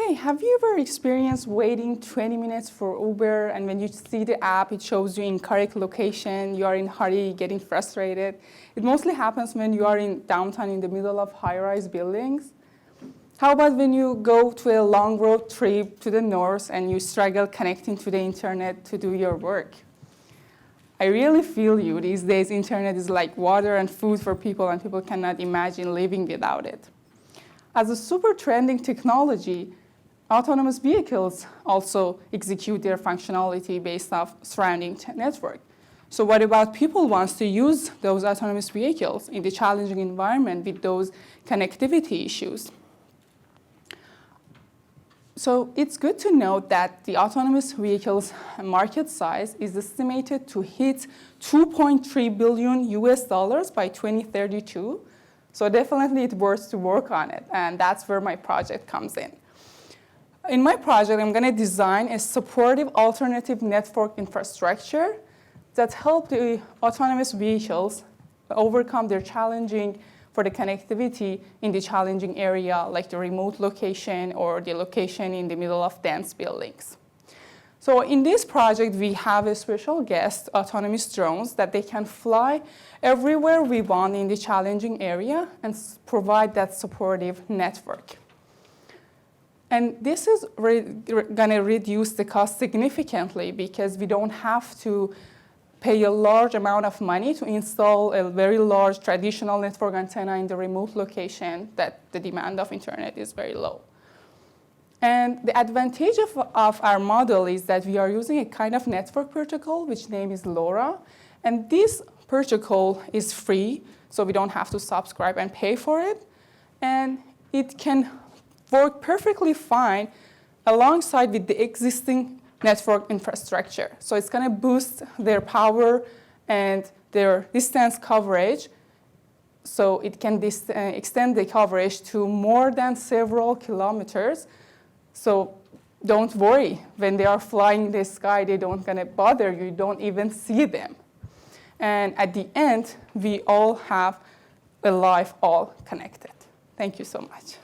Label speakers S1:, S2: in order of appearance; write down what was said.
S1: Okay, have you ever experienced waiting 20 minutes for Uber, and when you see the app, it shows you incorrect location, you are in a hurry, getting frustrated? It mostly happens when you are in downtown in the middle of high-rise buildings. How about when you go to a long road trip to the north and you struggle connecting to the internet to do your work? I really feel you. These days, internet is like water and food for people, and people cannot imagine living without it. As a super trending technology, autonomous vehicles also execute their functionality based off surrounding network. So what about people who wants to use those autonomous vehicles in the challenging environment with those connectivity issues? So it's good to note that the autonomous vehicles market size is estimated to hit $2.3 billion by 2032. So definitely it's worth to work on it, and that's where my project comes in. In my project, I'm going to design a supportive alternative network infrastructure that help the autonomous vehicles overcome their challenging for the connectivity in the challenging area, like the remote location or the location in the middle of dense buildings. So in this project, we have a special guest, autonomous drones, that they can fly everywhere we want in the challenging area and provide that supportive network. And this is going to reduce the cost significantly because we don't have to pay a large amount of money to install a very large traditional network antenna in the remote location that the demand of internet is very low. And the advantage of our model is that we are using a kind of network protocol, which name is LoRa. And this protocol is free, so we don't have to subscribe and pay for it. And it can work perfectly fine alongside with the existing network infrastructure. So it's going to boost their power and their distance coverage. So it can extend the coverage to more than several kilometers. So don't worry, when they are flying in the sky, they don't going to bother you. You don't even see them. And at the end, we all have a life all connected. Thank you so much.